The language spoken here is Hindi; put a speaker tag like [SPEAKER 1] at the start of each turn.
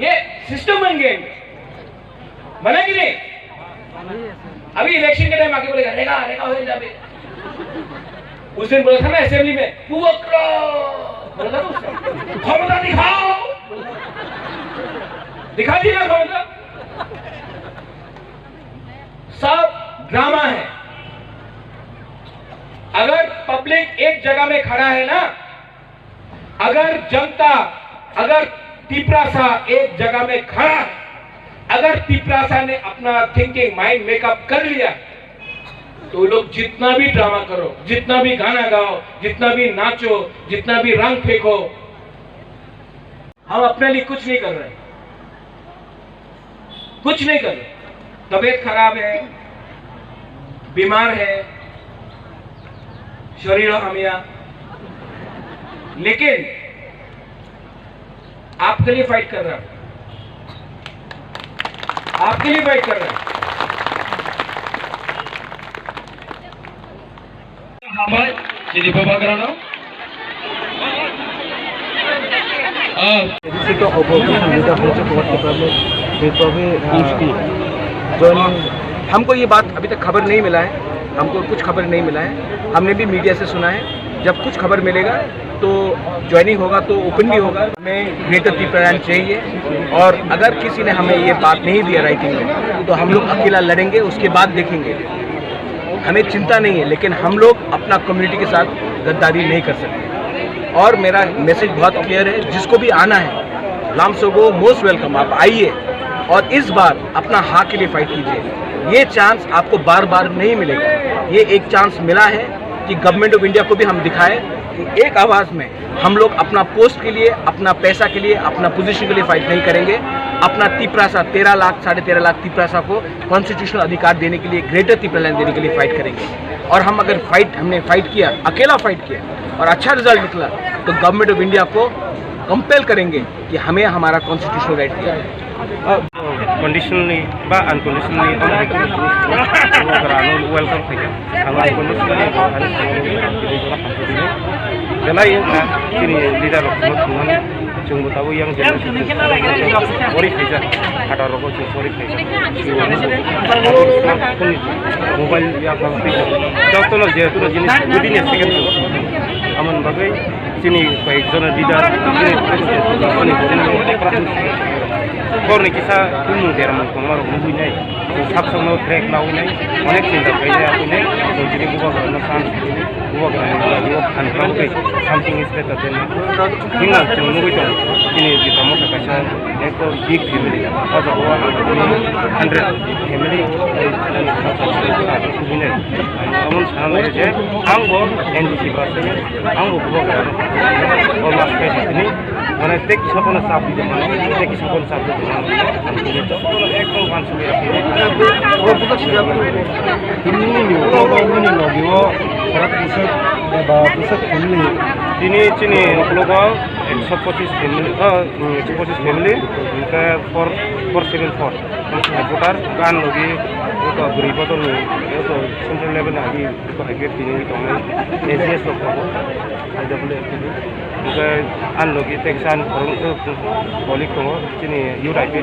[SPEAKER 1] ये सिस्टम बन गया, बना कि नहीं? अभी इलेक्शन के टाइम आके बोलेगा रेगा रेगा हो जाए, उस दिन बोला था ना असेंबली में, बोला था उसने क्षमता दिखाओ, दिखा दी ना क्षमता। सब ड्रामा है। अगर पब्लिक एक जगह में खड़ा है ना, अगर जनता, अगर तिपरासा एक जगह में खड़ा है, अगर तिपरासा ने अपना थिंकिंग माइंड मेकअप कर लिया, तो लोग जितना भी ड्रामा करो, जितना भी गाना गाओ, जितना भी नाचो, जितना भी रंग फेंको, हम अपने लिए कुछ नहीं कर रहे, कुछ नहीं कर रहे। तबीयत खराब है, बीमार है, शरीर हमिया, लेकिन आपके लिए फाइट कर रहा है, आपके लिए फाइट कर रहा है।
[SPEAKER 2] हाबाय jadi babagrano
[SPEAKER 3] जैसे तो सुविधा हो चुकी है, हमको ये बात अभी तक खबर नहीं मिला है, हमको कुछ खबर नहीं मिला है। हमने भी मीडिया से सुना है, जब कुछ खबर मिलेगा तो ज्वाइनिंग होगा तो ओपनली होगा। हमें ग्रेटर तिपरासा चाहिए, और अगर किसी ने हमें ये बात नहीं दिया राइटिंग में, तो हम लोग अकेला लड़ेंगे, उसके बाद देखेंगे। हमें चिंता नहीं है, लेकिन हम लोग अपना कम्युनिटी के साथ गद्दारी नहीं कर सकते। और मेरा मैसेज बहुत क्लियर है, जिसको भी आना है लामसोगो मोस्ट वेलकम, आप आइए और इस बार अपना हाँ के लिए फाइट कीजिए। ये चांस आपको बार बार नहीं मिलेगा, ये एक चांस मिला है कि गवर्नमेंट ऑफ इंडिया को भी हम दिखाए कि एक आवाज़ में हम लोग अपना पोस्ट के लिए, अपना पैसा के लिए, अपना पोजीशन के लिए फाइट नहीं करेंगे। अपना तिपरासा 13 लाख 13.5 लाख तिपरासा को कॉन्स्टिट्यूशनल अधिकार देने के लिए, ग्रेटर तिपरासा देने के लिए फाइट करेंगे। और हम अगर हमने फाइट किया, अकेला फाइट किया और अच्छा रिजल्ट निकला, तो गवर्नमेंट ऑफ इंडिया को कंपेल करेंगे कि हमें हमारा कॉन्स्टिट्यूशनल राइट दिया है।
[SPEAKER 4] कंडीशनली बा अनकंडीशनली वेलकम फैया बेलाय जोंनि लिडार थांनानै जोंबो दाबो यां जेनेरेसन सरि फैजा हादारावबो जों सरि फैजा मोबाइल या फैजा दावतल जेतु जिनिस गुदिनि सेकेन्ड आमन बागै जोंनि कयेकजन lidar Korni kisah umum dalam pengaruh umumnya, sabsongo track lawannya, अनेक चिंता करें आपने, तो जिन्हें बुआ करना शांत, बुआ करना वो अंतराल के something is better than हिंगा चुनने को तो जिन्हें जितामो का कैसा एक तो big family, और जब बुआ 100 family, तो जिन्हें अमन शांत है जे, आंगो NDC पासे में, आंगो बुआ करना, और लास्ट के जितनी मैंने टेक सपना साफ दी जमाने, टेक सपना साफ दी जमाने, हमने तो एक तो पांच सौ रुपया वो बुका सिर्फ ini lagi wo serat pusat family ini global 125 family ke 474 seputar kan lagi itu beribu tu itu central level lagi itu high ini itu ACS lo ada boleh itu an lagi teksan orang tu polik tu ini URI